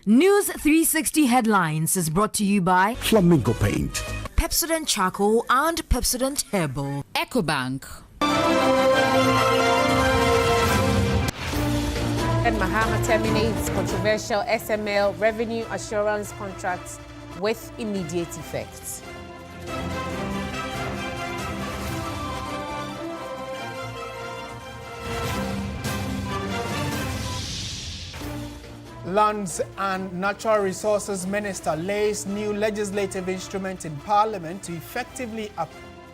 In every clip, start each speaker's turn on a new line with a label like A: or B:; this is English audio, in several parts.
A: News 360 Headlines is brought to you by
B: Flamingo Paint,
A: Pepsodent Charcoal and Pepsodent Herbal,
C: EcoBank.
D: And Mahama terminates controversial SML revenue assurance contracts with immediate effect.
E: Lands and Natural Resources Minister lays new legislative instrument in Parliament to effectively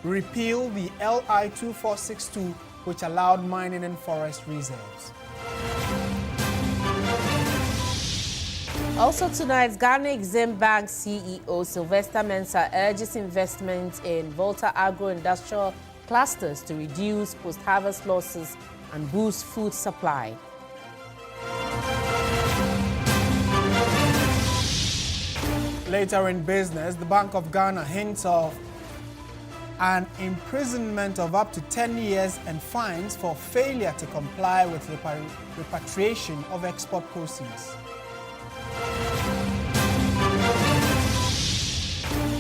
E: repeal the LI 2462, which allowed mining in forest reserves.
D: Also tonight, Ghana Exim Bank CEO Sylvester Mensah urges investment in Volta agro-industrial clusters to reduce post-harvest losses and boost food supply.
E: Later in business, the Bank of Ghana hints of an imprisonment of up to 10 years and fines for failure to comply with repatriation of export proceeds.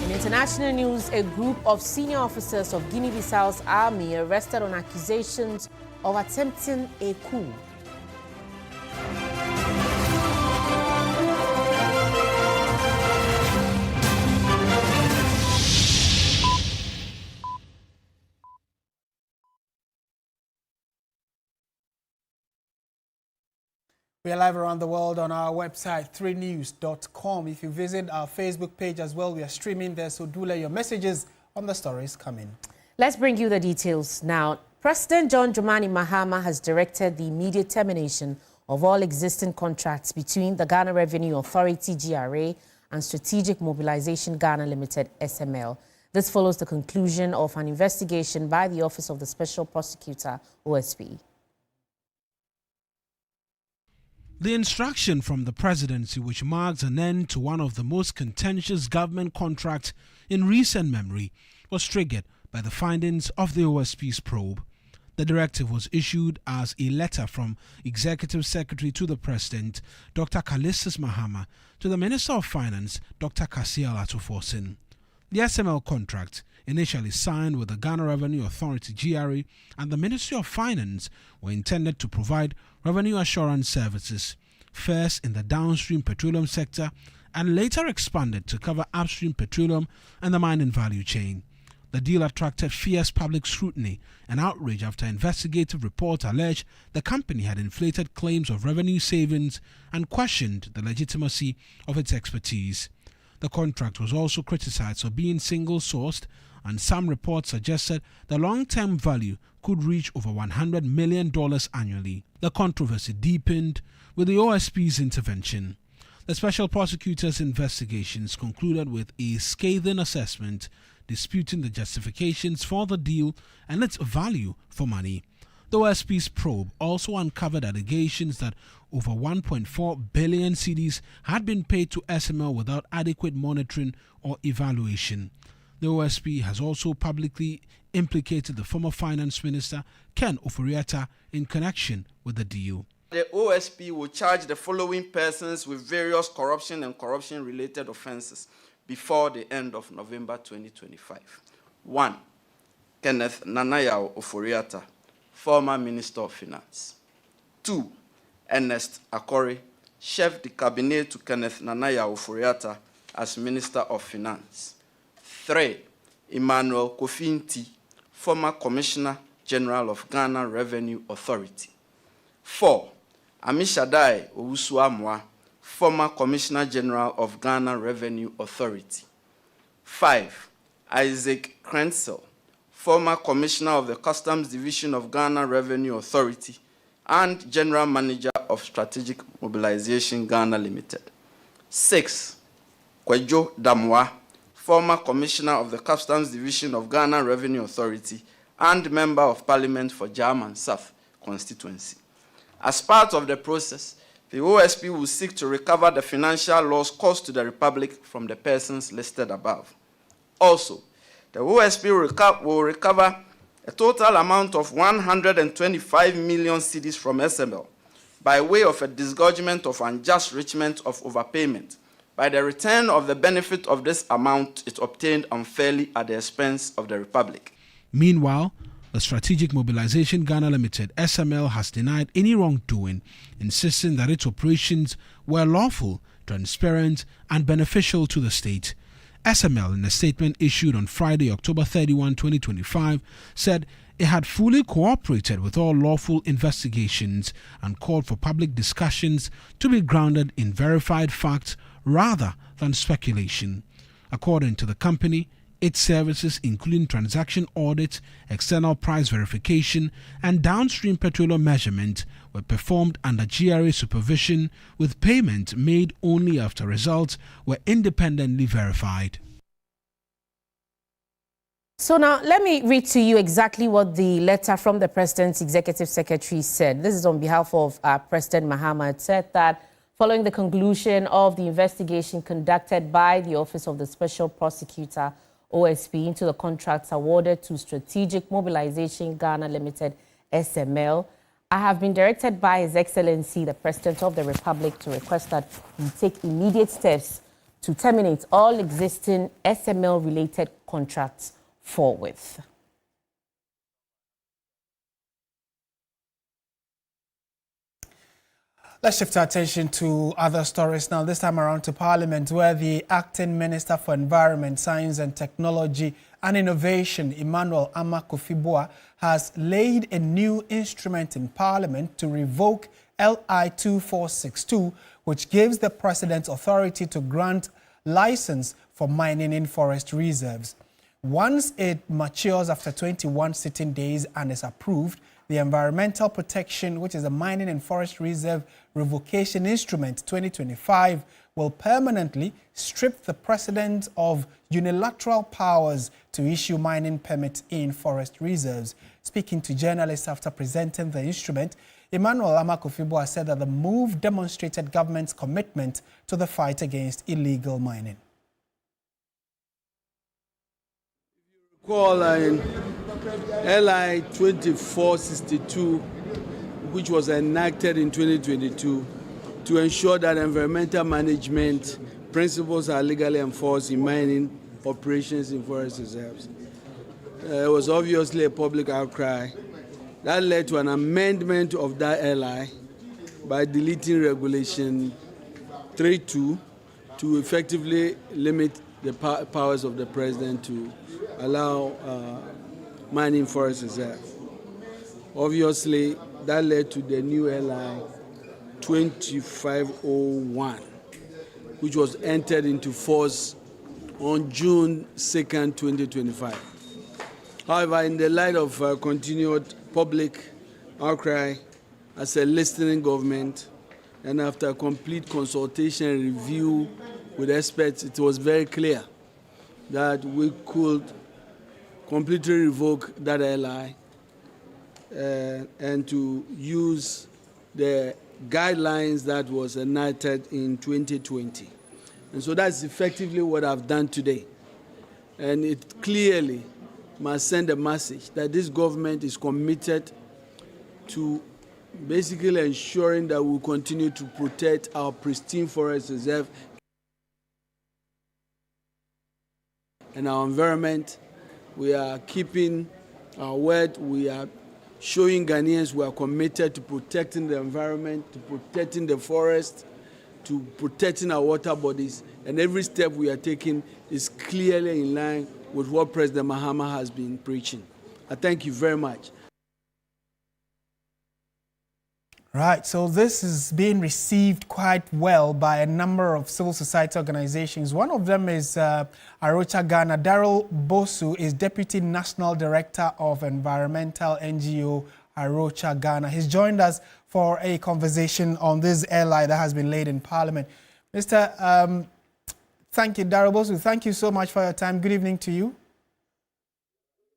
D: In international news, a group of senior officers of Guinea-Bissau's army arrested on accusations of attempting a coup.
E: We are live around the world on our website, 3news.com. If you visit our Facebook page as well, we are streaming there, so do let your messages on the stories come in.
D: Let's bring you the details now. President John Dramani Mahama has directed the immediate termination of all existing contracts between the Ghana Revenue Authority, GRA, and Strategic Mobilization Ghana Limited, SML. This follows the conclusion of an investigation by the Office of the Special Prosecutor, OSP.
F: The instruction from the presidency, which marks an end to one of the most contentious government contracts in recent memory, was triggered by the findings of the OSP's probe. The directive was issued as a letter from Executive Secretary to the President, Dr. Callistus Mahama, to the Minister of Finance, Dr. Kasiel Atuforsin. The SML contract, initially signed with the Ghana Revenue Authority GRA and the Ministry of Finance, were intended to provide revenue assurance services, first in the downstream petroleum sector and later expanded to cover upstream petroleum and the mining value chain. The deal attracted fierce public scrutiny and outrage after investigative reports alleged the company had inflated claims of revenue savings and questioned the legitimacy of its expertise. The contract was also criticized for being single-sourced, and some reports suggested the long-term value could reach over $100 million annually. The controversy deepened with the OSP's intervention. The Special Prosecutor's investigations concluded with a scathing assessment disputing the justifications for the deal and its value for money. The OSP's probe also uncovered allegations that over 1.4 billion cedis had been paid to SML without adequate monitoring or evaluation. The OSP has also publicly implicated the former Finance Minister, Ken Ofori-Atta, in connection with the deal.
G: The OSP will charge the following persons with various corruption and corruption-related offences before the end of November 2025. 1. Kenneth Nanayao Ofori-Atta, former Minister of Finance. 2. Ernest Akori, Chef de Cabinet to Kenneth Nanayao Ofori-Atta as Minister of Finance. 3. Emmanuel Kofi-Nti, former Commissioner General of Ghana Revenue Authority. 4. Amishadai Owusu-Amoah, former Commissioner General of Ghana Revenue Authority. 5. Isaac Krenzel, former Commissioner of the Customs Division of Ghana Revenue Authority and General Manager of Strategic Mobilization Ghana Limited. 6. Kwejo Damwa, former Commissioner of the Customs Division of Ghana Revenue Authority and Member of Parliament for German South constituency. As part of the process, the OSP will seek to recover the financial loss caused to the Republic from the persons listed above. Also, the OSP will recover a total amount of 125 million cedis from SML, by way of a disgorgement of unjust enrichment of overpayment, by the return of the benefit of this amount it obtained unfairly at the expense of the Republic.
F: Meanwhile, the Strategic Mobilization Ghana Limited (SML) has denied any wrongdoing, insisting that its operations were lawful, transparent, and beneficial to the state. SML, in a statement issued on Friday, October 31, 2025, said it had fully cooperated with all lawful investigations and called for public discussions to be grounded in verified facts rather than speculation. According to the company, its services, including transaction audit, external price verification, and downstream petroleum measurement, were performed under GRA supervision, with payment made only after results were independently verified.
D: So now, let me read to you exactly what the letter from the President's Executive Secretary said. This is on behalf of President Mahama. It said that following the conclusion of the investigation conducted by the Office of the Special Prosecutor, OSP, into the contracts awarded to Strategic Mobilization Ghana Limited, SML, I have been directed by His Excellency, the President of the Republic, to request that we take immediate steps to terminate all existing SML-related contracts forthwith.
E: Let's shift our attention to other stories now, this time around to Parliament, where the Acting Minister for Environment, Science and Technology and Innovation, Emmanuel Amakufibua, has laid a new instrument in Parliament to revoke LI 2462, which gives the President authority to grant license for mining in forest reserves. Once it matures after 21 sitting days and is approved, the Environmental Protection, which is a Mining and Forest Reserve Revocation Instrument 2025, will permanently strip the President of unilateral powers to issue mining permits in forest reserves. Speaking to journalists after presenting the instrument, Emmanuel Amakufibua said that the move demonstrated government's commitment to the fight against illegal mining.
B: Call LI 2462, which was enacted in 2022 to ensure that environmental management principles are legally enforced in mining operations in forest reserves. It was obviously a public outcry that led to an amendment of that LI by deleting Regulation 32 to effectively limit the powers of the President to allow mining forest reserve. Obviously, that led to the new LI 2501, which was entered into force on June 2nd, 2025. However, in the light of continued public outcry as a listening government, and after complete consultation and review with experts, it was very clear that we could completely revoke that LI and to use the guidelines that was enacted in 2020. And so that's effectively what I've done today. And it clearly must send a message that this government is committed to basically ensuring that we continue to protect our pristine forest reserve and our environment. We are keeping our word. We are showing Ghanaians we are committed to protecting the environment, to protecting the forest, to protecting our water bodies. And every step we are taking is clearly in line with what President Mahama has been preaching. I thank you very much.
E: Right, so this is being received quite well by a number of civil society organizations. One of them is Arocha Ghana. Daryl Bosu is Deputy National Director of Environmental NGO Arocha Ghana. He's joined us for a conversation on this LI that has been laid in Parliament. Mr. Thank you, Daryl Bosu. Thank you so much for your time. Good evening to you.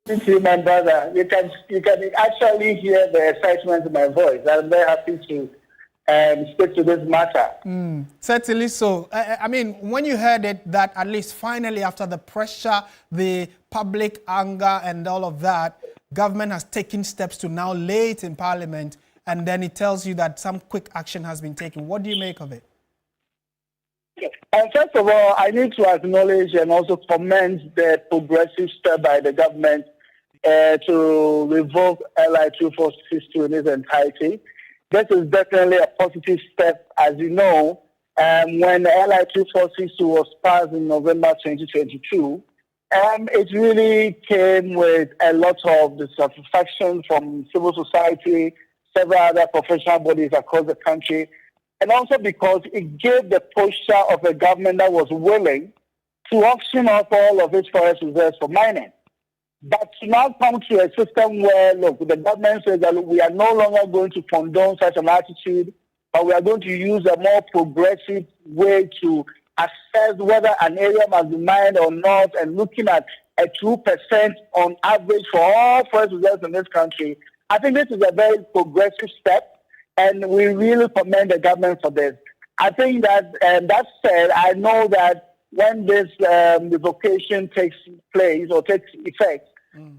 C: Thank you, my brother. You can actually hear the excitement in my voice. I'm very happy to speak to this matter.
E: Certainly so. I mean, when you heard it, that at least finally after the pressure, the public anger and all of that, government has taken steps to now lay it in Parliament and then it tells you that some quick action has been taken. What do you make of it?
C: And first of all, I need to acknowledge and also commend the progressive step by the government to revoke LI 2462 in its entirety. This is definitely a positive step. As you know, when LI 2462 was passed in November 2022, it really came with a lot of dissatisfaction from civil society, several other professional bodies across the country, and also because it gave the posture of a government that was willing to auction off all of its forest reserves for mining. But to now come to a system where, look, the government says that we are no longer going to condone such an attitude, but we are going to use a more progressive way to assess whether an area must be mined or not, and looking at a 2% on average for all forest reserves in this country. I think this is a very progressive step, and we really commend the government for this. I think that, that said, I know that when this revocation takes place or takes effect,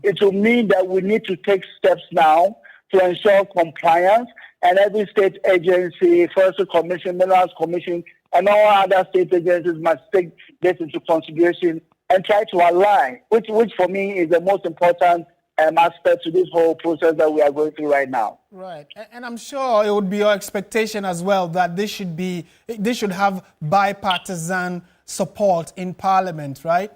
C: it will mean that we need to take steps now to ensure compliance, and every state agency, Forestry Commission, Minerals Commission, and all other state agencies must take this into consideration and try to align, which for me is the most important aspect to this whole process that we are going through right now.
E: Right, and I'm sure it would be your expectation as well that this should have bipartisan support in Parliament, right?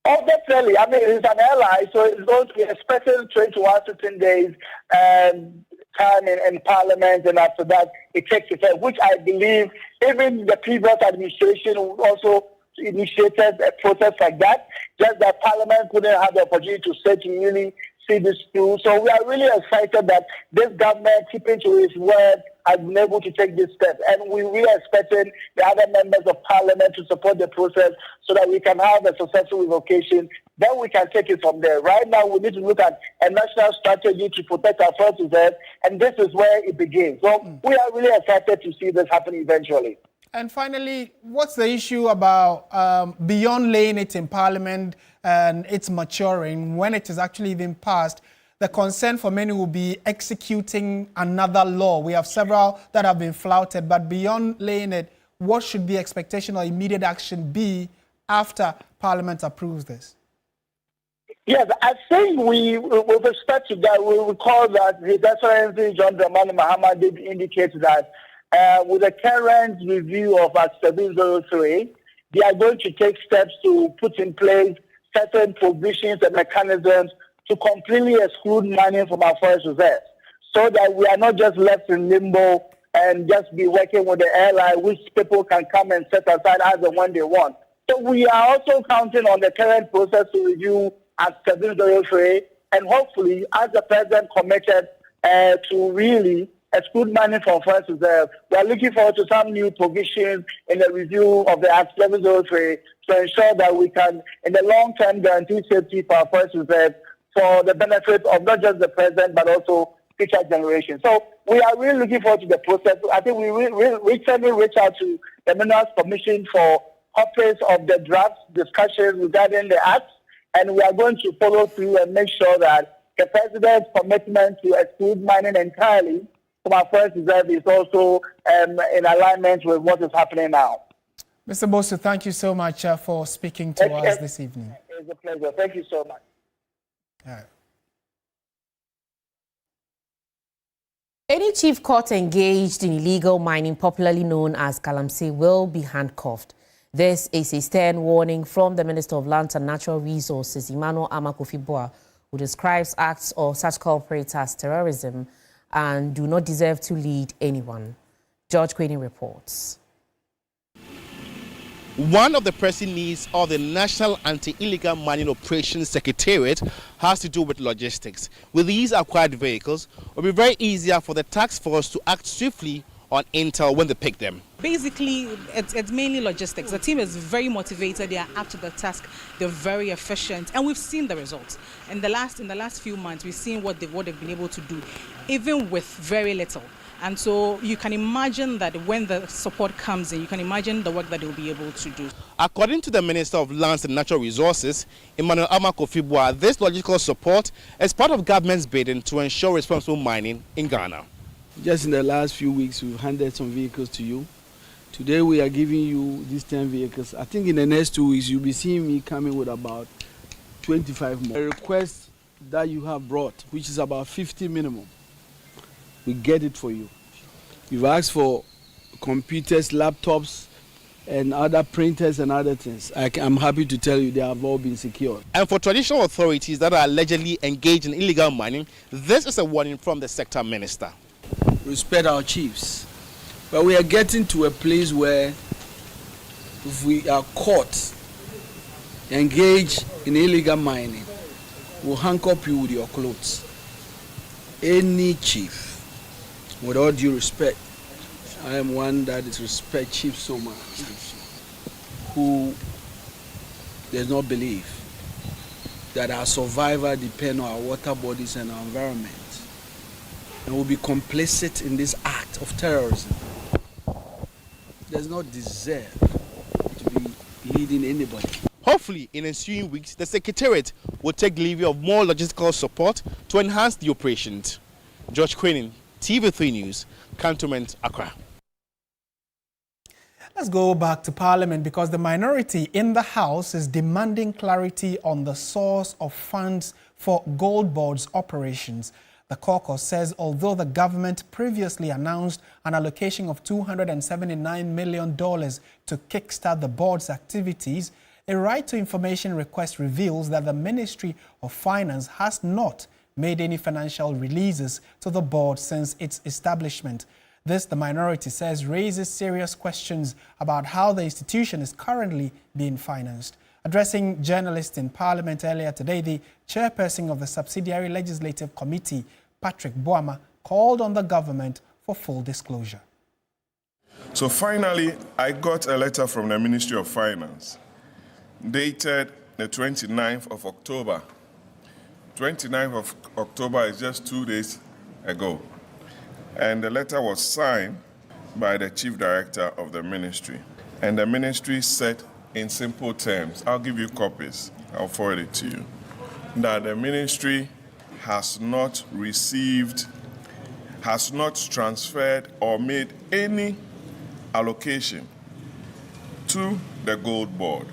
C: Oh, definitely. I mean, it's an ally, so it's going to be a special 21 sitting days time in Parliament, and after that, it takes effect, which I believe even the previous administration also initiated a process like that, just that Parliament couldn't have the opportunity to say to really see this through. So we are really excited that this government, keeping to its word, has been able to take this step. And we are expecting the other members of Parliament to support the process so that we can have a successful revocation. Then we can take it from there. Right now, we need to look at a national strategy to protect our forest reserves, and this is where it begins. So we are really excited to see this happen eventually.
E: And finally, what's the issue about beyond laying it in Parliament and it's maturing, when it is actually being passed, the concern for many will be executing another law. We have several that have been flouted, but beyond laying it, what should the expectation or immediate action be after Parliament approves this?
C: Yes, I think with respect to that, we recall that His Excellency John Dramani Mahama did indicate that with the current review of Act 703, they are going to take steps to put in place certain provisions and mechanisms to completely exclude mining from our forest reserves, so that we are not just left in limbo and just be working with the airline, which people can come and set aside as and when they want. So we are also counting on the current process to review Act 703, and hopefully, as the President committed to really exclude mining from forest reserve, we are looking forward to some new provisions in the review of the Act 703 to ensure that we can, in the long term, guarantee safety for our forest reserve for the benefit of not just the present, but also future generations. So we are really looking forward to the process. I think we recently reached out to the Minerals Commission for copies of the draft discussions regarding the Act, and we are going to follow through and make sure that the President's commitment to exclude mining entirely from our forest reserve is also in alignment with what is happening now.
E: Mr. Bosu, thank you so much for speaking to us this evening.
C: It's a pleasure. Thank you so much.
D: Any chief court engaged in illegal mining, popularly known as Galamsey, will be handcuffed. This is a stern warning from the Minister of Lands and Natural Resources, Emmanuel Amakofi-Boa, who describes acts of such culprits as terrorism and do not deserve to lead anyone. George Queenie reports.
H: One of the pressing needs of the National Anti-Illegal Mining Operations Secretariat has to do with logistics. With these acquired vehicles, it will be very easier for the task force to act swiftly on intel when they pick them.
I: Basically, it's mainly logistics. The team is very motivated. They are up to the task. They're very efficient, and we've seen the results. In the last few months, we've seen what they've been able to do, even with very little. And so you can imagine that when the support comes in, you can imagine the work that they'll be able to do.
H: According to the Minister of Lands and Natural Resources, Emmanuel Amakofibua, this logistical support is part of government's bidding to ensure responsible mining in Ghana.
B: Just in the last few weeks, we've handed some vehicles to you. Today, we are giving you these 10 vehicles. I think in the next 2 weeks, you'll be seeing me coming with about 25 more. The request that you have brought, which is about 50 minimum, we get it for you. You've asked for computers, laptops, and other printers and other things. I'm happy to tell you they have all been secured.
H: And for traditional authorities that are allegedly engaged in illegal mining, this is a warning from the sector minister.
B: Respect our chiefs. But we are getting to a place where if we are caught engaged in illegal mining, we'll handcuff you with your clothes. Any chief, with all due respect, I am one that is respect chief so much, who does not believe that our survival depends on our water bodies and our environment, and will be complicit in this act of terrorism, does not deserve to be leading anybody.
H: Hopefully, in ensuing weeks, the Secretariat will take delivery of more logistical support to enhance the operations. George Queenan, TV3 News, Cantonment, Accra.
E: Let's go back to Parliament because the minority in the House is demanding clarity on the source of funds for Gold Board's operations. The caucus says although the government previously announced an allocation of $279 million to kickstart the board's activities, a right to information request reveals that the Ministry of Finance has not made any financial releases to the board since its establishment. This, the minority says, raises serious questions about how the institution is currently being financed. Addressing journalists in Parliament earlier today, the chairperson of the Subsidiary Legislative Committee, Patrick Boama, called on the government for full disclosure.
J: So finally, I got a letter from the Ministry of Finance, dated the 29th of October. 29th of October is just 2 days ago. And the letter was signed by the Chief Director of the Ministry. And the Ministry said in simple terms, I'll give you copies, I'll forward it to you, that the Ministry has not transferred or made any allocation to the Gold Board.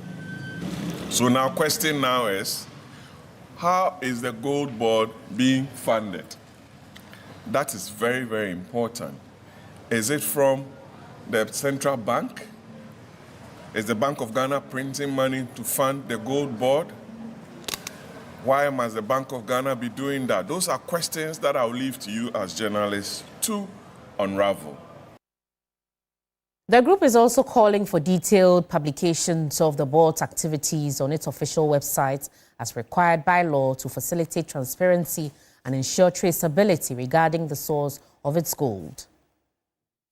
J: So now question now is, how is the Gold Board being funded? That is very, very important. Is it from the central bank? Is the Bank of Ghana printing money to fund the Gold Board? Why must the Bank of Ghana be doing that? Those are questions that I'll leave to you as journalists to unravel.
D: The group is also calling for detailed publications of the board's activities on its official website as required by law to facilitate transparency and ensure traceability regarding the source of its gold.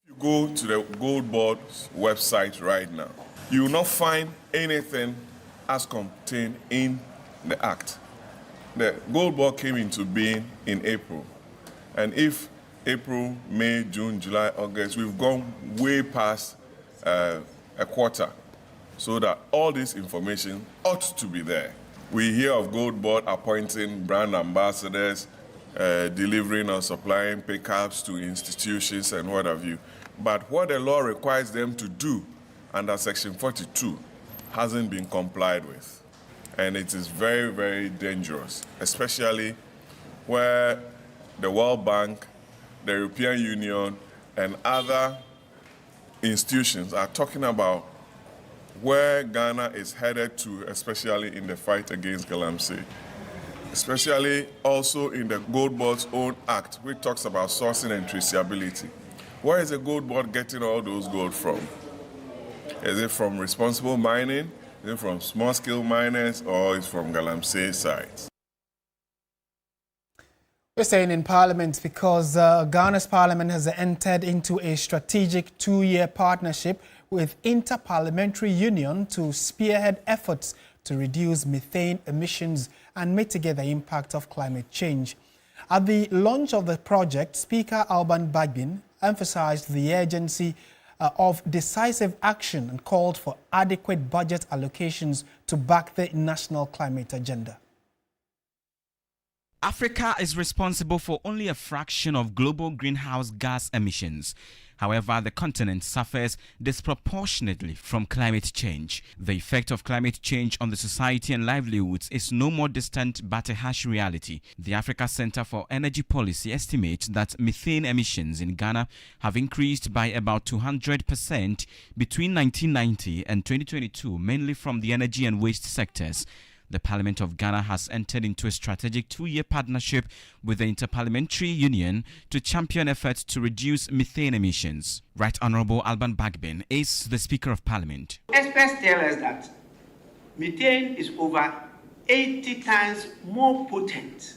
J: If you go to the Gold Board's website right now, you will not find anything as contained in the Act. The Gold Board came into being in April. And if April, May, June, July, August, we've gone way past a quarter, so that all this information ought to be there. We hear of Gold Board appointing brand ambassadors, delivering or supplying pickups to institutions and what have you. But what the law requires them to do under Section 42 hasn't been complied with. And it is very, very dangerous, especially where the World Bank, the European Union, and other institutions are talking about where Ghana is headed to, especially in the fight against galamsey. Especially also in the Gold Board's own act, which talks about sourcing and traceability. Where is the Gold Board getting all those gold from? Is it from responsible mining? Is it from small-scale miners? Or is it from galamsey sites?
E: We're staying in Parliament because Ghana's Parliament has entered into a strategic 2-year partnership with Inter-Parliamentary Union to spearhead efforts to reduce methane emissions and mitigate the impact of climate change. At the launch of the project, Speaker Alban Bagbin emphasized the urgency of decisive action and called for adequate budget allocations to back the national climate agenda.
K: Africa is responsible for only a fraction of global greenhouse gas emissions. However, the continent suffers disproportionately from climate change. The effect of climate change on the society and livelihoods is no more distant but a harsh reality. The Africa Center for Energy Policy estimates that methane emissions in Ghana have increased by about 200% between 1990 and 2022, mainly from the energy and waste sectors. The Parliament of Ghana has entered into a strategic 2-year partnership with the Interparliamentary Union to champion efforts to reduce methane emissions. Right Honorable Alban Bagbin is the Speaker of Parliament.
L: Experts tell us that methane is over 80 times more potent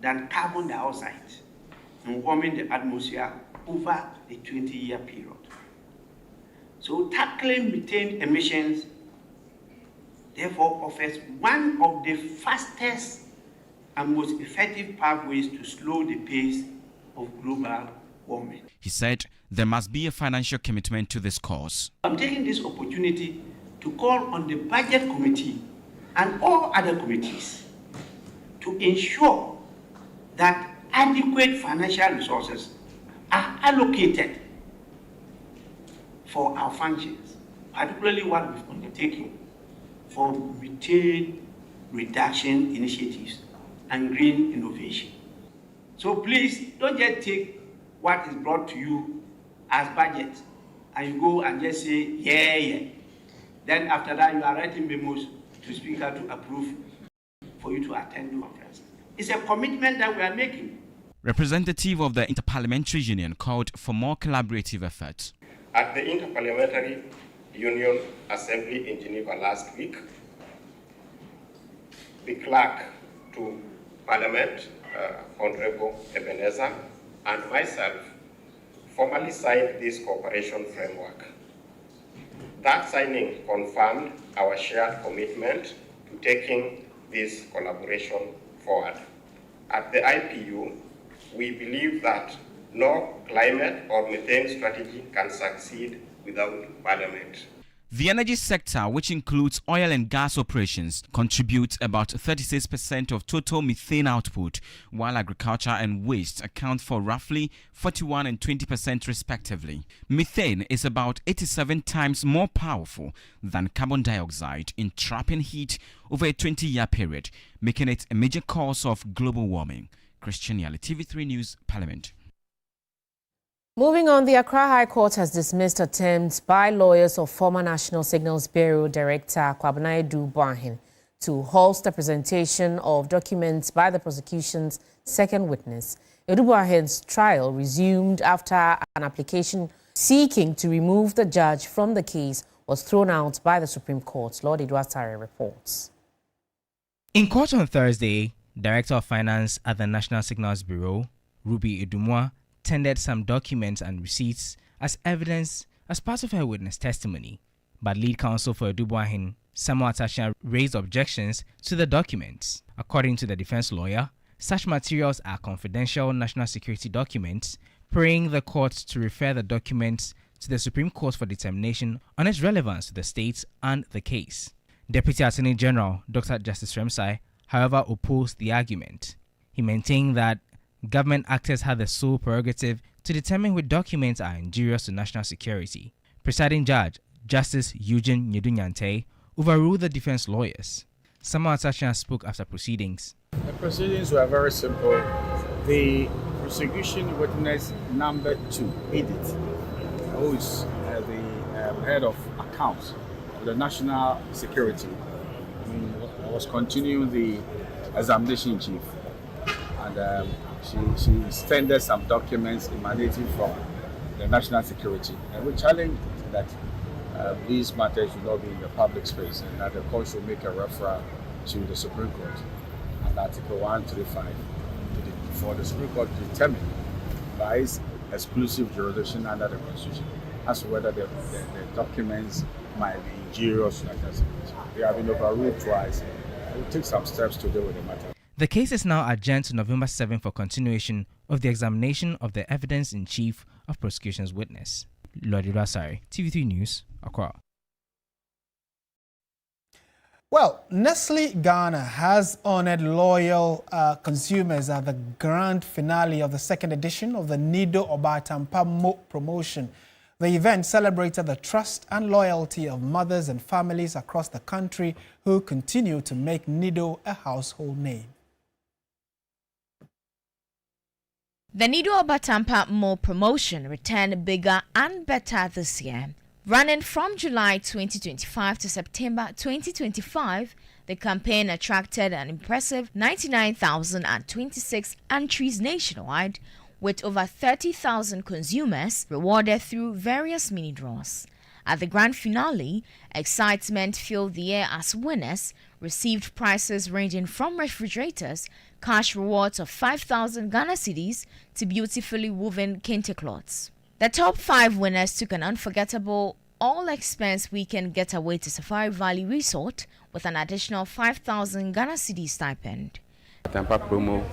L: than carbon dioxide in warming the atmosphere over a 20-year period. So tackling methane emissions therefore offers one of the fastest and most effective pathways to slow the pace of global warming.
K: He said there must be a financial commitment to this cause.
L: I'm taking this opportunity to call on the Budget Committee and all other committees to ensure that adequate financial resources are allocated for our functions, particularly what we've undertaken for methane reduction initiatives and green innovation. So please don't just take what is brought to you as budget and you go and just say, yeah. Then after that, you are writing memos to Speaker to approve for you to attend the conference. It's a commitment that we are making.
K: Representative of the Interparliamentary Union called for more collaborative efforts.
M: At the Interparliamentary Union Assembly in Geneva last week, the clerk to Parliament, Honorable Ebenezer, and myself formally signed this cooperation framework. That signing confirmed our shared commitment to taking this collaboration forward. At the IPU, we believe that no climate or methane strategy can succeed without Parliament.
K: The energy sector, which includes oil and gas operations, contributes about 36% of total methane output, while agriculture and waste account for roughly 41% and 20% respectively. Methane is about 87 times more powerful than carbon dioxide in trapping heat over a 20-year period, making it a major cause of global warming. Christian Yali, TV3 News, Parliament.
D: Moving on, the Accra High Court has dismissed attempts by lawyers of former National Signals Bureau Director Kwabena Edu-Boahen to halt the presentation of documents by the prosecution's second witness. Edu-Boahen's trial resumed after an application seeking to remove the judge from the case was thrown out by the Supreme Court. Lord Edward Tare reports.
N: In court on Thursday, Director of Finance at the National Signals Bureau, Ruby Edumwa, tendered some documents and receipts as evidence as part of her witness testimony. But lead counsel for Edu-Boahen, Samuel Atasha, raised objections to the documents. According to the defense lawyer, such materials are confidential national security documents, praying the court to refer the documents to the Supreme Court for determination on its relevance to the state and the case. Deputy Attorney General Dr. Justice Remsai, however, opposed the argument. He maintained that government actors have the sole prerogative to determine which documents are injurious to national security. Presiding Judge Justice Eugene Nyedunyante overruled the defense lawyers. Samuel Atasha spoke after proceedings.
O: The proceedings were very simple. The prosecution witness number 2, Edith, who is the head of accounts of the national security, was continuing the examination in chief. And she extended some documents emanating from the national security. And we challenged that these matters should not be in the public space and that the court should make a referral to the Supreme Court and Article 135 for the Supreme Court to determine by its exclusive jurisdiction under the Constitution as to whether the documents might be injurious to national security. They have been overruled twice. We'll take some steps to deal with the matter.
N: The case is now adjourned to November 7 for continuation of the examination of the evidence in chief of prosecution's witness. Lodi Rasari, TV3 News, Accra.
E: Well, Nestle Ghana has honored loyal consumers at the grand finale of the second edition of the Nido Obatampa Mo promotion. The event celebrated the trust and loyalty of mothers and families across the country who continue to make Nido a household name.
P: The Nido Obatampa Mo promotion returned bigger and better this year. Running from July 2025 to September 2025, the campaign attracted an impressive 99,026 entries nationwide, with over 30,000 consumers rewarded through various mini draws. At the grand finale, excitement filled the air as winners received prizes ranging from refrigerators, cash rewards of 5,000 Ghana cedis to beautifully woven kente cloths. The top 5 winners took an unforgettable all-expense weekend getaway to Safari Valley Resort with an additional 5,000 Ghana cedis stipend.
Q: Tampa promo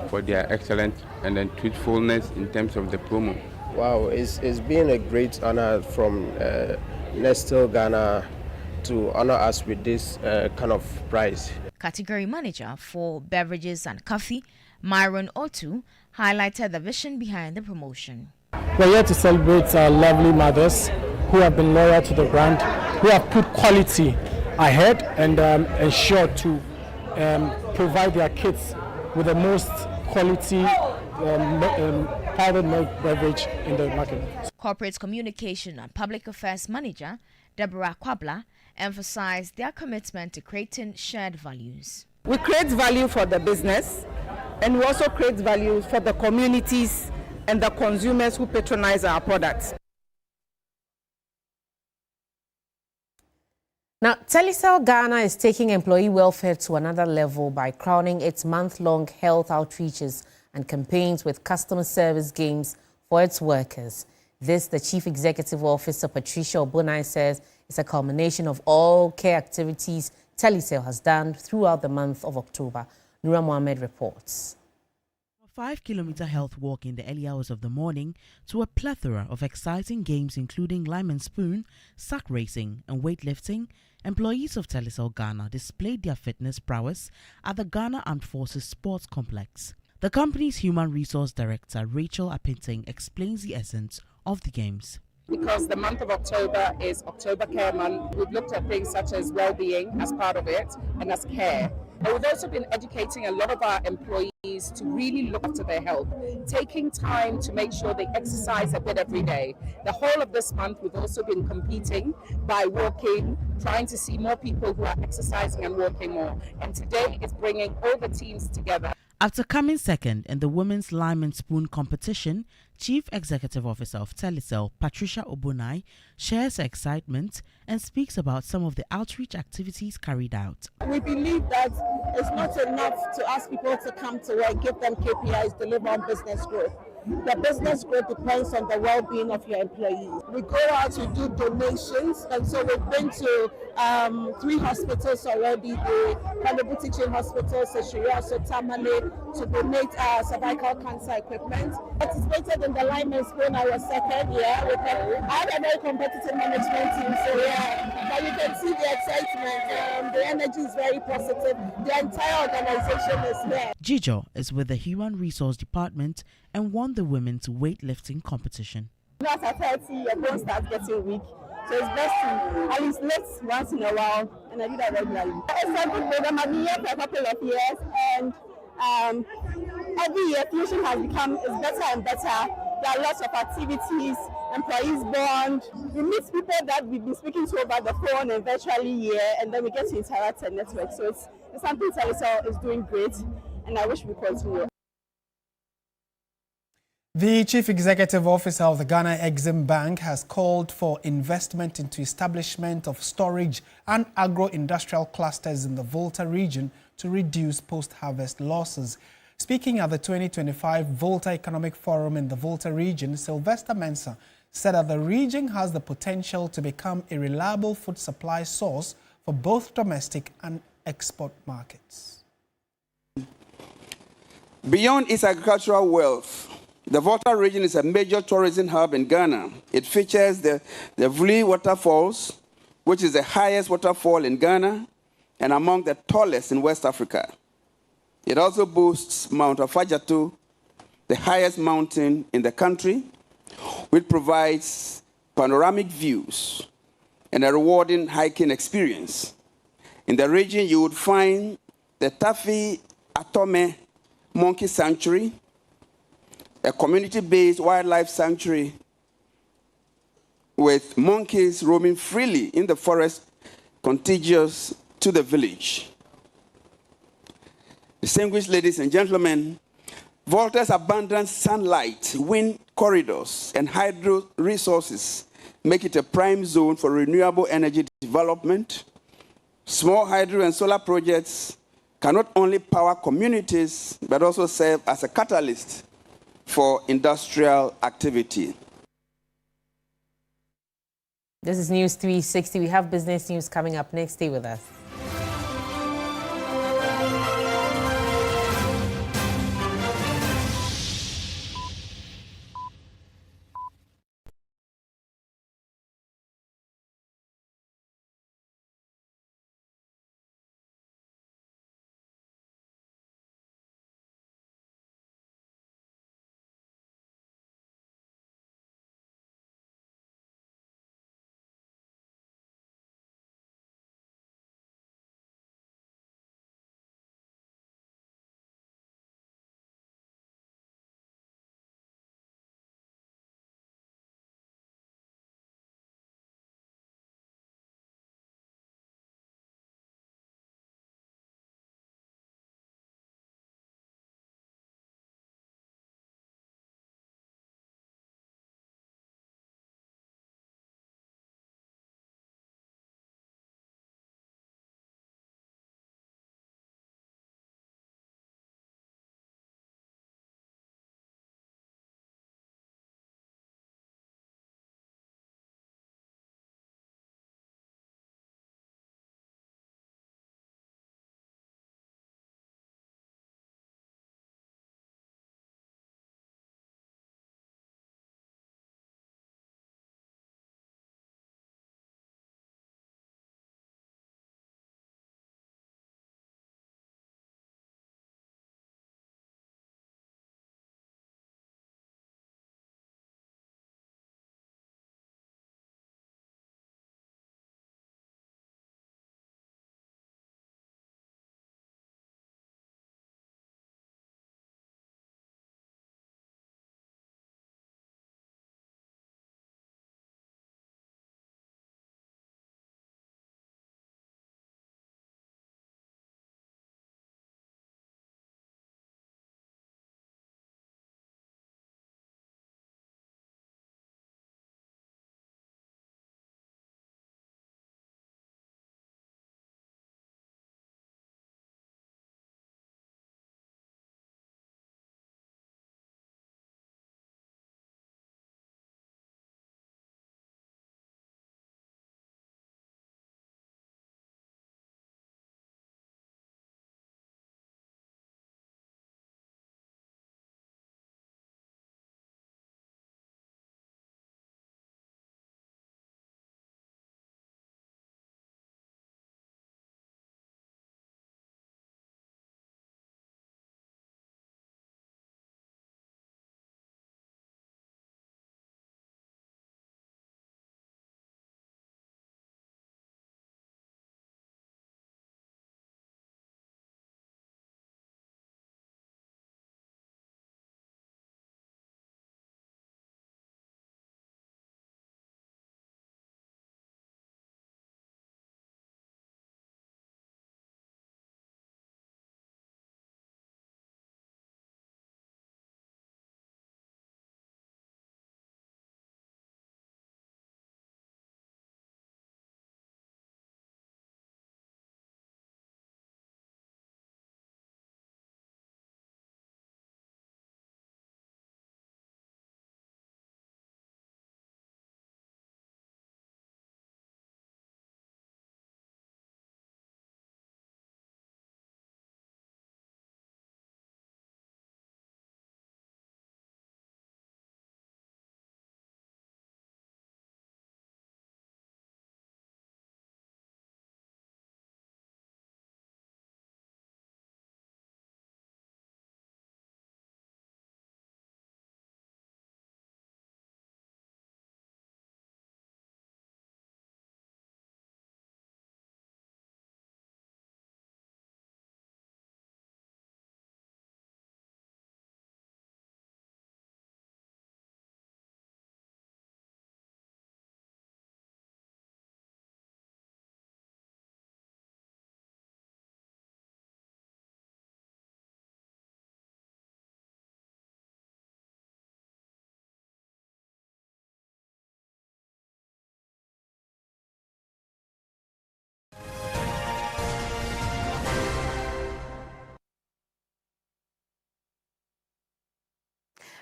Q: for their excellent and then truthfulness in terms of the promo.
R: Wow, it's been a great honor from Nestle Ghana to honor us with this kind of prize.
P: Category manager for beverages and coffee, Myron Otu, highlighted the vision behind the promotion.
S: We're here to celebrate our lovely mothers who have been loyal to the brand, who have put quality ahead and ensure to provide their kids with the most quality powdered milk beverage in the market.
P: Corporate Communication and Public Affairs Manager Deborah Kwabla emphasized their commitment to creating shared values.
T: We create value for the business, and we also create value for the communities and the consumers who patronize our products.
D: Now, Telecel Ghana is taking employee welfare to another level by crowning its month-long health outreaches and campaigns with customer service games for its workers. This, the Chief Executive Officer, Patricia Obunai, says is a culmination of all care activities Telecel has done throughout the month of October. Nura Mohammed reports.
U: A 5-kilometer health walk in the early hours of the morning to a plethora of exciting games including lime and spoon, sack racing and weightlifting, employees of Telecel Ghana displayed their fitness prowess at the Ghana Armed Forces Sports Complex. The company's Human Resource Director, Rachel Apinting, explains the essence of the games.
T: Because the month of October is October Care Month, we've looked at things such as well-being as part of it and as care. And we've also been educating a lot of our employees to really look after their health, taking time to make sure they exercise a bit every day. The whole of this month, we've also been competing by walking, trying to see more people who are exercising and walking more. And today is bringing all the teams together.
U: After coming second in the women's lime and spoon competition, Chief Executive Officer of Telecel, Patricia Obunai, shares her excitement and speaks about some of the outreach activities carried out.
V: We believe that it's not enough to ask people to come to work, give them KPIs, deliver on business growth. The business growth depends on the well-being of your employees. We go out to do donations, and so we've been to 3 hospitals already, the Honorable Teaching Hospital, Seshiriaso, Tamale, to donate cervical cancer equipment. Participated in the Lime and Spoon, I was second, I had a very competitive management team, so but you can see the excitement, the energy is very positive, the entire organization is there.
U: Jijo is with the Human Resource Department and won the women's weightlifting competition.
V: After 30, your bone starts getting weak. So it's best to at least lift once in a while, and I do that regularly. It's a good program. I've been here for a couple of years, and every year Fusion has become better and better. There are lots of activities, employees bond. We meet people that we've been speaking to over the phone and virtually here, and then we get to interact and network. So it's something Telecel is doing great, and I wish we continue.
E: The Chief Executive Officer of the Ghana Exim Bank has called for investment into establishment of storage and agro-industrial clusters in the Volta region to reduce post-harvest losses. Speaking at the 2025 Volta Economic Forum in the Volta region, Sylvester Mensah said that the region has the potential to become a reliable food supply source for both domestic and export markets.
W: Beyond its agricultural wealth,
A: The Volta region is a major tourism hub in Ghana. It features the Vli waterfalls, which is the highest waterfall in Ghana and among the tallest in West Africa. It also boasts Mount Afajatu, the highest mountain in the country, which provides panoramic views and a rewarding hiking experience. In the region, you would find the Tafi Atome Monkey Sanctuary, a community-based wildlife sanctuary with monkeys roaming freely in the forest contiguous to the village. Distinguished ladies and gentlemen, Volta's abundant sunlight, wind corridors, and hydro resources make it a prime zone for renewable energy development. Small hydro and solar projects can not only power communities, but also serve as a catalyst for industrial activity.
D: This is News 360. We have business news coming up next. Stay with us.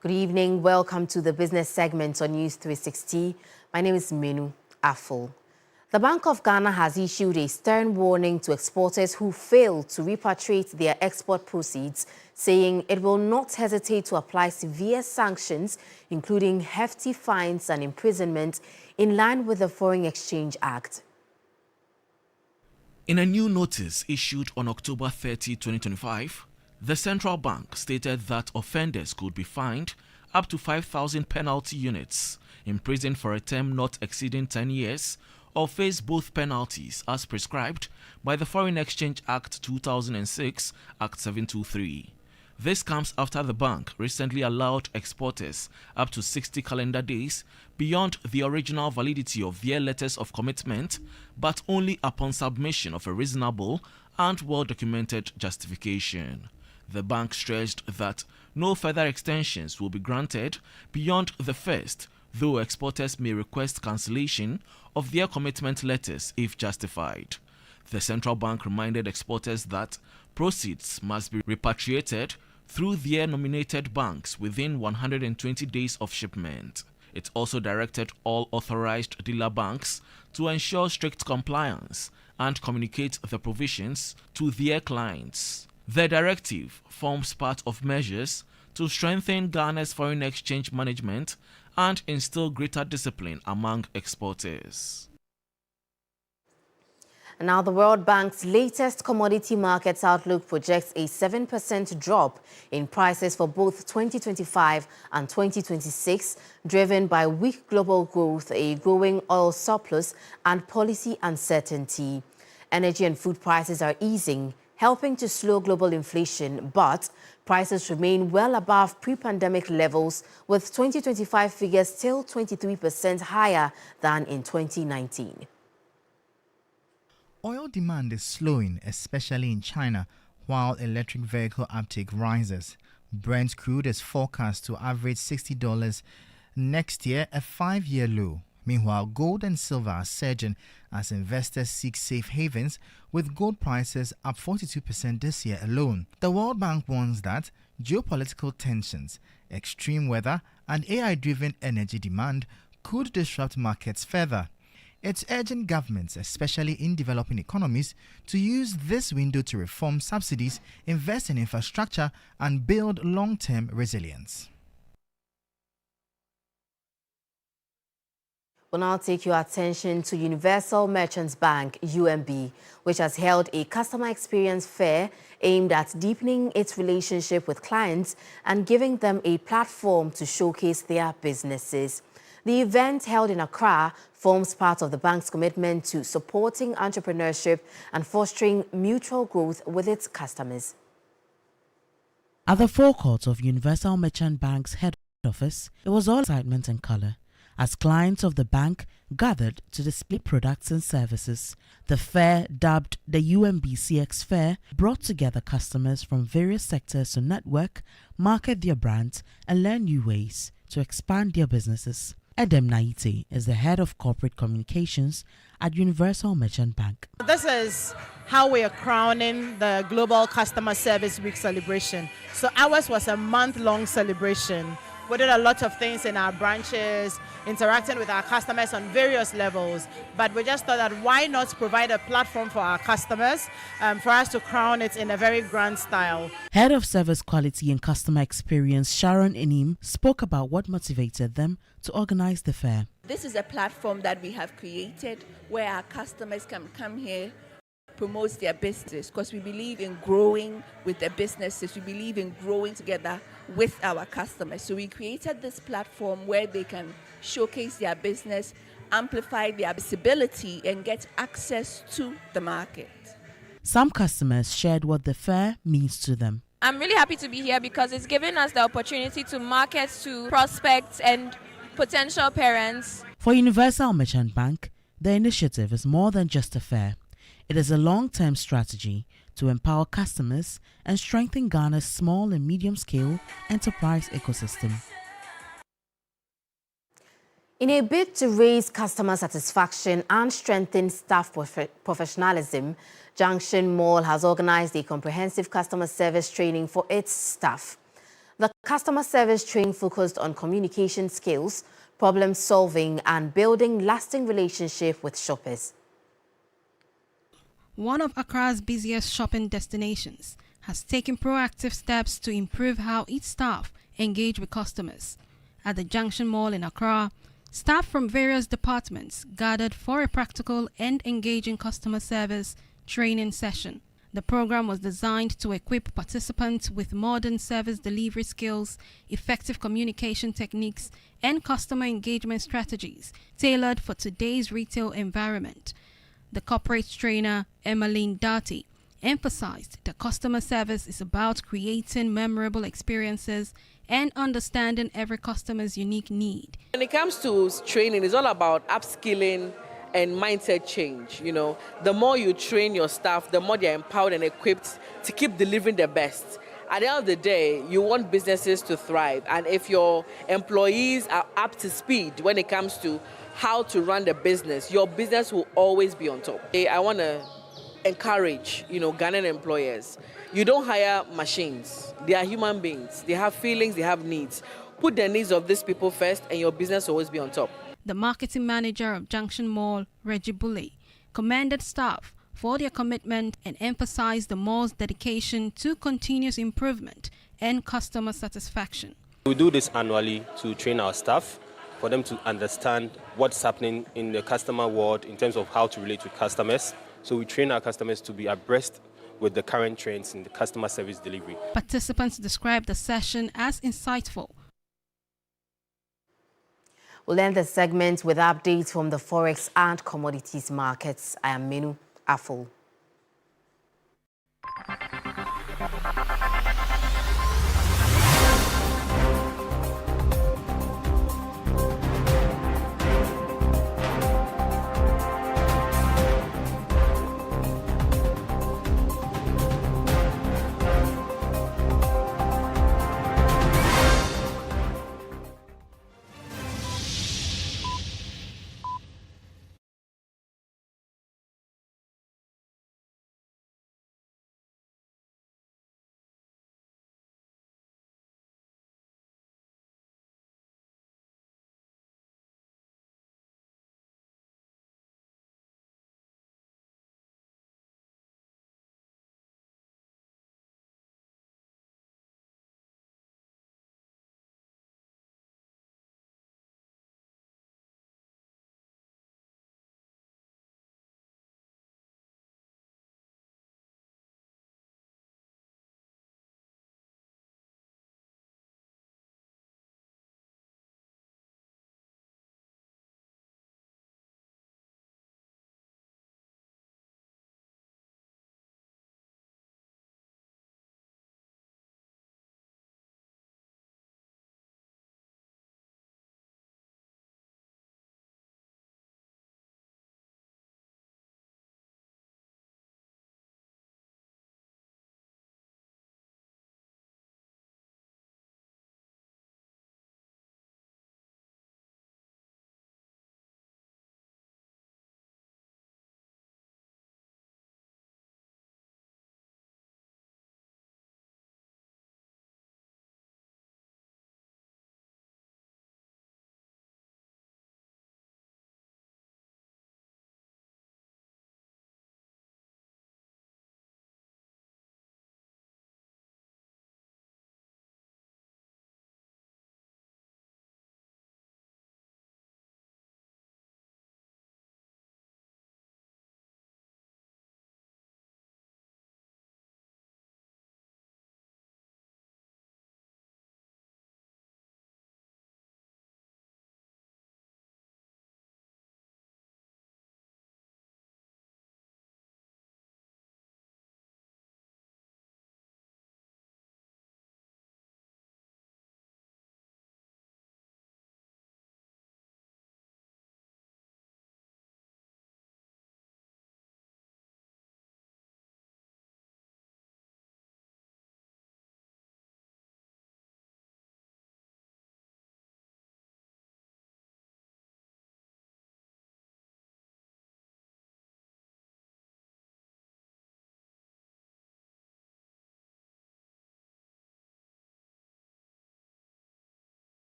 D: Good evening. Welcome to the business segment on News 360. My name is Menu Aful. The Bank of Ghana has issued a stern warning to exporters who fail to repatriate their export proceeds, saying it will not hesitate to apply severe sanctions, including hefty fines and imprisonment, in line with the Foreign Exchange Act.
F: In a new notice issued on October 30, 2025, the central bank stated that offenders could be fined up to 5,000 penalty units, imprisoned for a term not exceeding 10 years, or face both penalties as prescribed by the Foreign Exchange Act 2006, Act 723. This comes after the bank recently allowed exporters up to 60 calendar days beyond the original validity of their letters of commitment, but only upon submission of a reasonable and well-documented justification. The bank stressed that no further extensions will be granted beyond the first, though exporters may request cancellation of their commitment letters if justified. The central bank reminded exporters that proceeds must be repatriated through their nominated banks within 120 days of shipment. It also directed all authorized dealer banks to ensure strict compliance and communicate the provisions to their clients. The directive forms part of measures to strengthen Ghana's foreign exchange management and instill greater discipline among exporters.
D: Now, the World Bank's latest commodity markets outlook projects a 7% drop in prices for both 2025 and 2026, driven by weak global growth, a growing oil surplus, and policy uncertainty. Energy and food prices are easing, helping to slow global inflation, but prices remain well above pre-pandemic levels, with 2025 figures still 23% higher than in 2019.
G: Oil demand is slowing, especially in China, while electric vehicle uptake rises. Brent crude is forecast to average $60 next year, a 5-year low. Meanwhile, gold and silver are surging as investors seek safe havens, with gold prices up 42% this year alone. The World Bank warns that geopolitical tensions, extreme weather, and AI-driven energy demand could disrupt markets further. It's urging governments, especially in developing economies, to use this window to reform subsidies, invest in infrastructure, and build long-term resilience.
D: We'll now take your attention to Universal Merchants Bank, UMB, which has held a customer experience fair aimed at deepening its relationship with clients and giving them a platform to showcase their businesses. The event, held in Accra, forms part of the bank's commitment to supporting entrepreneurship and fostering mutual growth with its customers.
U: At the forecourt of Universal Merchant Bank's head office, it was all excitement and color as clients of the bank gathered to display products and services. The fair, dubbed the UMB CX Fair, brought together customers from various sectors to network, market their brands, and learn new ways to expand their businesses. Edem Naite is the head of corporate communications at Universal Merchant Bank.
W: This is how we are crowning the Global Customer Service Week celebration. So ours was a month-long celebration. We did a lot of things in our branches, interacting with our customers on various levels. But we just thought that why not provide a platform for our customers for us to crown it in a very grand style.
U: Head of Service Quality and Customer Experience Sharon Enim spoke about what motivated them to organize the fair.
X: This is a platform that we have created where our customers can come here, promote their business, because we believe in growing with the businesses. We believe in growing together with our customers. So we created this platform where they can showcase their business, amplify their visibility, and get access to the market.
U: Some customers shared what the fair means to them.
Y: I'm really happy to be here because it's given us the opportunity to market to prospects and potential parents.
U: For Universal Merchant Bank, the initiative is more than just a fair. It is a long-term strategy to empower customers and strengthen Ghana's small and medium-scale enterprise ecosystem.
D: In a bid to raise customer satisfaction and strengthen staff professionalism, Junction Mall has organized a comprehensive customer service training for its staff. The customer service training focused on communication skills, problem solving, and building lasting relationships with shoppers.
B: One of Accra's busiest shopping destinations has taken proactive steps to improve how its staff engage with customers. At the Junction Mall in Accra, staff from various departments gathered for a practical and engaging customer service training session. The program was designed to equip participants with modern service delivery skills, effective communication techniques, and customer engagement strategies tailored for today's retail environment. The corporate trainer, Emmeline Dati, emphasized that customer service is about creating memorable experiences and understanding every customer's unique need.
C: When it comes to training, it's all about upskilling and mindset change. You know, the more you train your staff, the more they're empowered and equipped to keep delivering the best. At the end of the day, you want businesses to thrive, and if your employees are up to speed when it comes to how to run the business, your business will always be on top. I want to encourage, Ghanaian employers. You don't hire machines. They are human beings. They have feelings, they have needs. Put the needs of these people first and your business will always be on top.
B: The marketing manager of Junction Mall, Reggie Boulay, commended staff for their commitment and emphasized the mall's dedication to continuous improvement and customer satisfaction.
H: We do this annually to train our staff, for them to understand what's happening in the customer world in terms of how to relate with customers. So we train our customers to be abreast with the current trends in the customer service delivery.
B: Participants described the session as insightful.
D: We'll end the segment with updates from the forex and commodities markets. I am Menu Afol.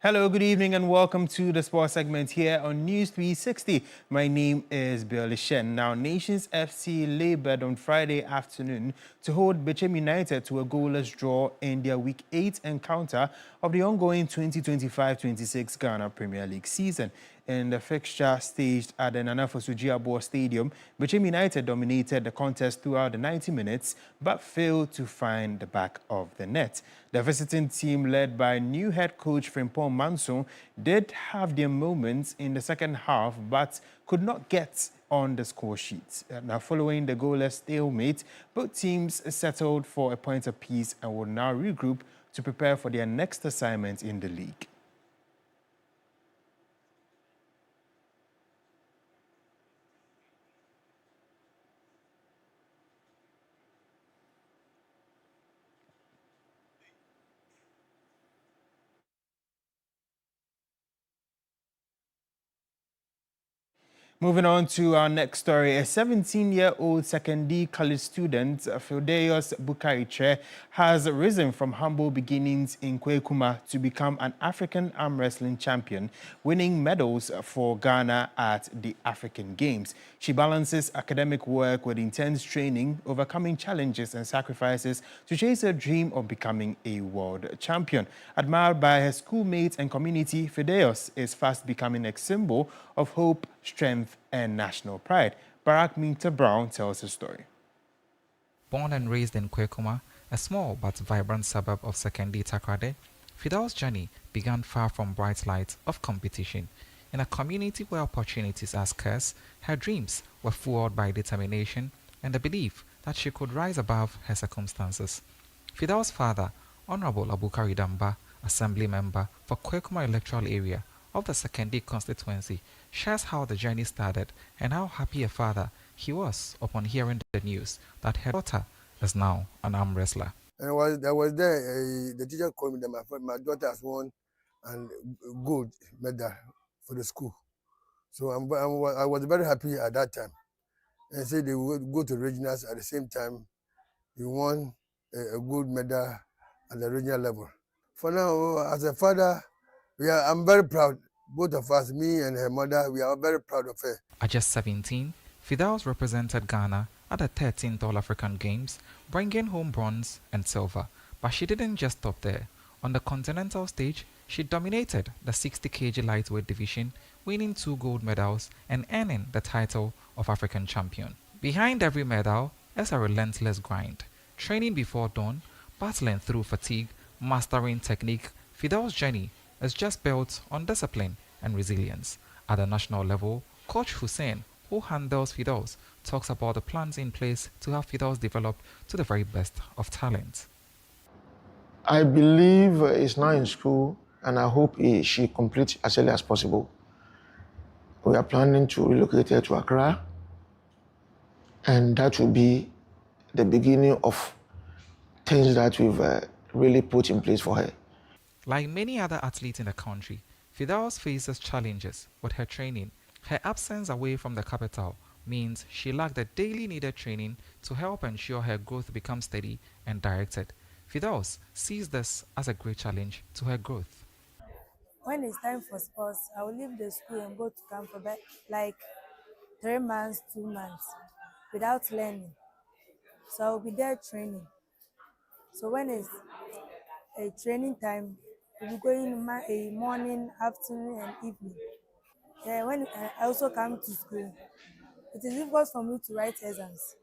I: Hello, good evening, and welcome to the sports segment here on News 360. My name is Bill Shen. Now, Nations FC labored on Friday afternoon to hold Bechem United to a goalless draw in their Week 8 encounter of the ongoing 2025-26 Ghana Premier League season. In the fixture staged at the Nana Fosu Stadium, Bechem United dominated the contest throughout the 90 minutes but failed to find the back of the net. The visiting team, led by new head coach Frimpong Manson, did have their moments in the second half but could not get on the score sheet. Now, following the goalless stalemate, both teams settled for a point apiece and will now regroup to prepare for their next assignment in the league. Moving on to our next story, a 17-year-old second-year college student, Fideus Bukariche, has risen from humble beginnings in Kwekuma to become an African arm wrestling champion, winning medals for Ghana at the African Games. She balances academic work with intense training, overcoming challenges and sacrifices to chase her dream of becoming a world champion. Admired by her schoolmates and community, Fideus is fast becoming a symbol of hope, strength, and national pride. Barack Minter Brown tells the story.
J: Born and raised in Kwekuma, a small but vibrant suburb of Sekondi Takrade, Fidel's journey began far from bright lights of competition. In a community where opportunities are scarce, her dreams were fueled by determination and the belief that she could rise above her circumstances. Fidel's father, Honorable Abukari Damba, Assembly Member for Kwekuma Electoral Area of the Sekondi constituency, shares how the journey started and how happy a father he was upon hearing the news that her daughter is now an arm wrestler.
K: And I was there, the teacher called me that my daughter has won a gold medal for the school. So I was very happy at that time. And said they would go to regionals at the same time. He won a gold medal at the regional level. For now, as a father, I'm very proud. Both of us, me and her mother, we are very proud of her.
J: At just 17, Fidelis represented Ghana at the 13th All-African Games, bringing home bronze and silver. But she didn't just stop there. On the continental stage, she dominated the 60 kg lightweight division, winning 2 gold medals and earning the title of African champion. Behind every medal is a relentless grind. Training before dawn, battling through fatigue, mastering technique, Fidelis' journey is just built on discipline and resilience. At the national level, Coach Hussein, who handles Fidelis, talks about the plans in place to have Fidelis develop to the very best of talent.
L: I believe it's now in school, and I hope she completes as early as possible. We are planning to relocate her to Accra, and that will be the beginning of things that we've really put in place for her.
J: Like many other athletes in the country, Fidelis faces challenges with her training. Her absence away from the capital means she lacked the daily needed training to help ensure her growth becomes steady and directed. Fidelis sees this as a great challenge to her growth.
M: When it's time for sports, I will leave the school and go to camp for like 3 months, 2 months without learning. So I'll be there training. So when it's a training time, we'll be going a morning, afternoon, and evening. When I also come to school, it is difficult for me to write exams.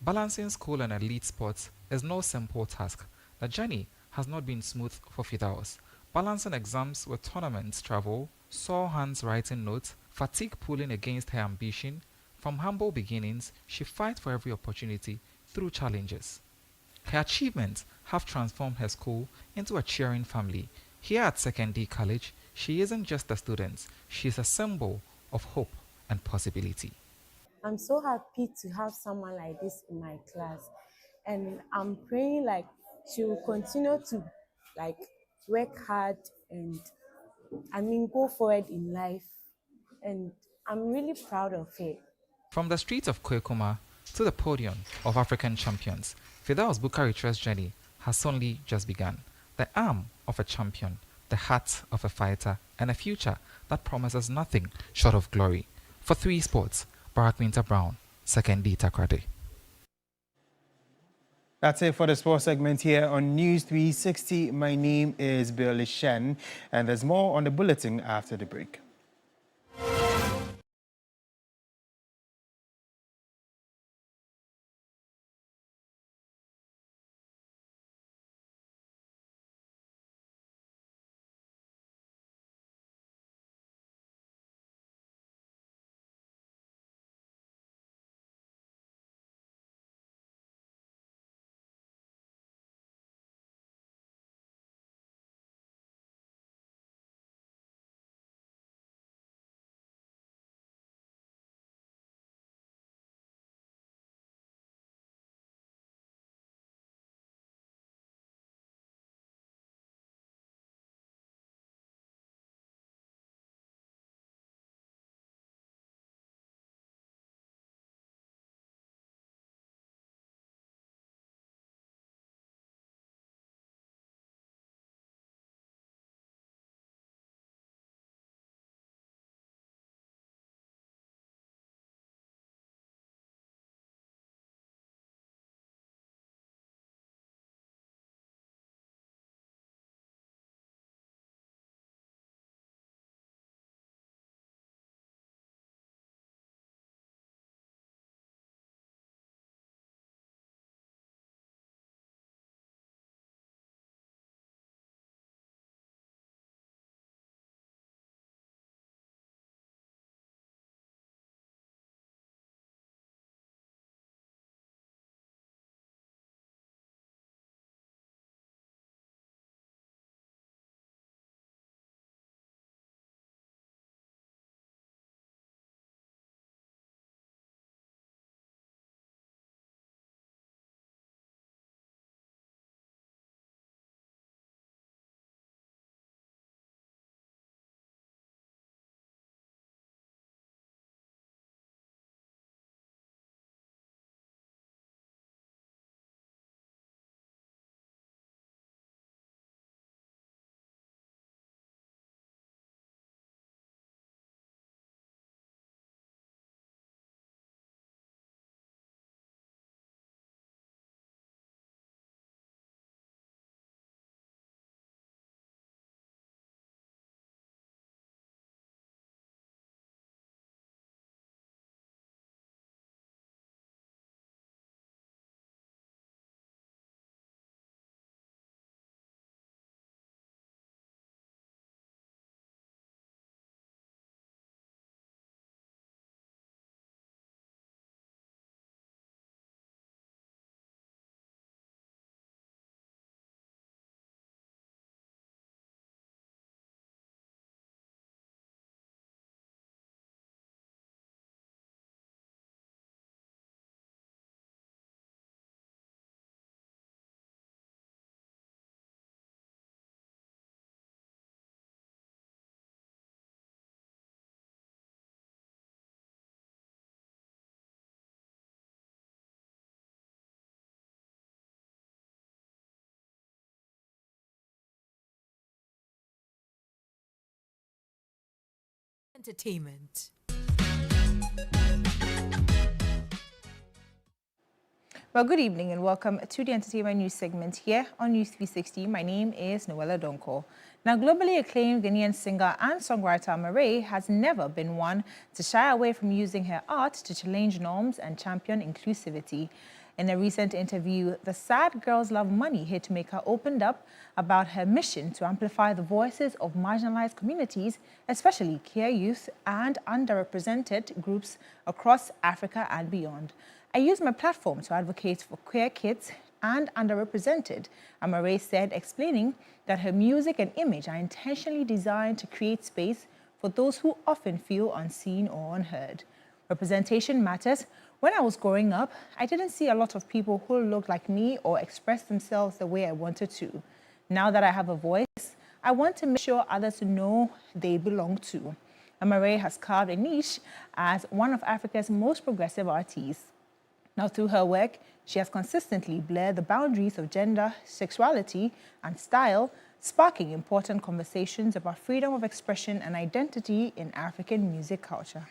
J: Balancing school and elite sports is no simple task. The journey has not been smooth for Fidelis. Balancing exams with tournaments travel, sore hands writing notes, fatigue pulling against her ambition. From humble beginnings, she fights for every opportunity through challenges. Her achievements have transformed her school into a cheering family. Here at Secondary College, she isn't just a student, she's a symbol of hope and possibility.
M: I'm so happy to have someone like this in my class, and I'm praying like she will continue to work hard and go forward in life, and I'm really proud of her.
J: From the streets of Kwekuma to the podium of African champions, Fidelis Bukariche's journey has only just begun. The arm of a champion, the heart of a fighter, and a future that promises nothing short of glory. For 3 Sports, Barack Winter Brown, Second D Takrade.
I: That's it for the sports segment here on News 360. My name is Bill Shen, and there's more on the bulletin after the break.
N: Entertainment.
O: Well, good evening and welcome to the Entertainment News segment here on News 360. My name is Noella Donko. Now, globally acclaimed Ghanaian singer and songwriter Amaarae has never been one to shy away from using her art to challenge norms and champion inclusivity. In a recent interview, the Sad Girls Love Money hitmaker opened up about her mission to amplify the voices of marginalized communities, especially queer youth and underrepresented groups across Africa and beyond. I use my platform to advocate for queer kids and underrepresented, Amaarae said, explaining that her music and image are intentionally designed to create space for those who often feel unseen or unheard. Representation matters. When I was growing up, I didn't see a lot of people who looked like me or expressed themselves the way I wanted to. Now that I have a voice, I want to make sure others know they belong too. Amaarae has carved a niche as one of Africa's most progressive artists. Now, through her work, she has consistently blurred the boundaries of gender, sexuality, and style, sparking important conversations about freedom of expression and identity in African music culture.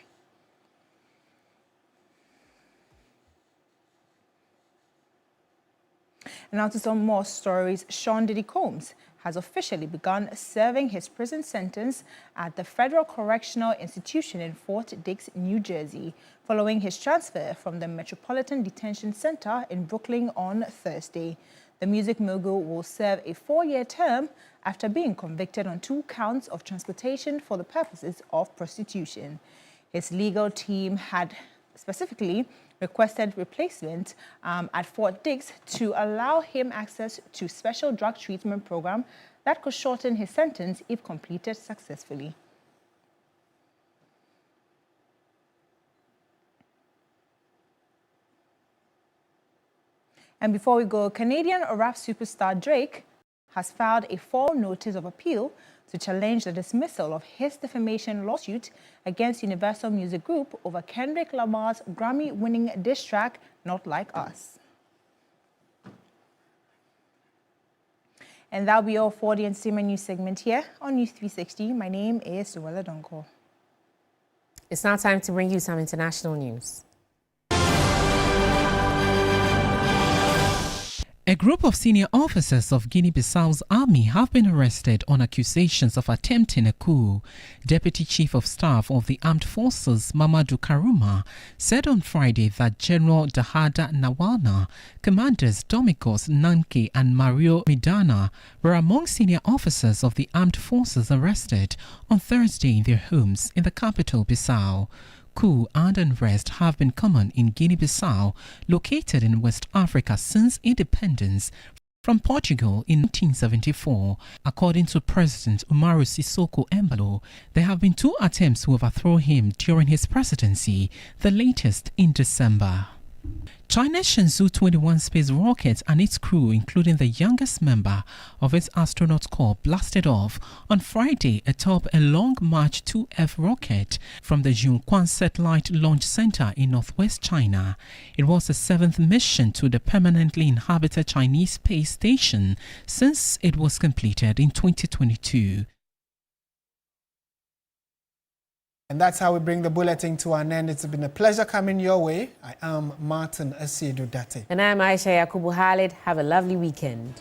O: And now to some more stories. Sean Diddy Combs has officially begun serving his prison sentence at the Federal Correctional Institution in Fort Dix, New Jersey, following his transfer from the Metropolitan Detention Center in Brooklyn on Thursday. The music mogul will serve a 4-year term after being convicted on 2 counts of transportation for the purposes of prostitution. His legal team had specifically requested replacement at Fort Dix to allow him access to special drug treatment program that could shorten his sentence if completed successfully. And before we go, Canadian rap superstar Drake has filed a fall notice of appeal to challenge the dismissal of his defamation lawsuit against Universal Music Group over Kendrick Lamar's Grammy-winning diss track, Not Like Us. And that'll be all for the Entertainment News segment here on News 360. My name is Noella Donko.
D: It's now time to bring you some international news.
N: A group of senior officers of Guinea-Bissau's army have been arrested on accusations of attempting a coup. Deputy Chief of Staff of the Armed Forces, Mamadou Karuma, said on Friday that General Dahada Nawana, Commanders Domingos Nanke and Mario Midana were among senior officers of the armed forces arrested on Thursday in their homes in the capital, Bissau. Coup and unrest have been common in Guinea-Bissau, located in West Africa since independence from Portugal in 1974. According to President Umaru Sissoco Embalo, there have been 2 attempts to overthrow him during his presidency, the latest in December. China's Shenzhou 21 space rocket and its crew, including the youngest member of its astronaut corps, blasted off on Friday atop a Long March 2F rocket from the Jiuquan Satellite Launch Center in northwest China. It was the 7th mission to the permanently inhabited Chinese space station since it was completed in 2022.
E: And that's how we bring the bulletin to an end. It's been a pleasure coming your way. I am Martin Asiedu Date.
D: And I'm Aisha Yakubu Khalid. Have a lovely weekend.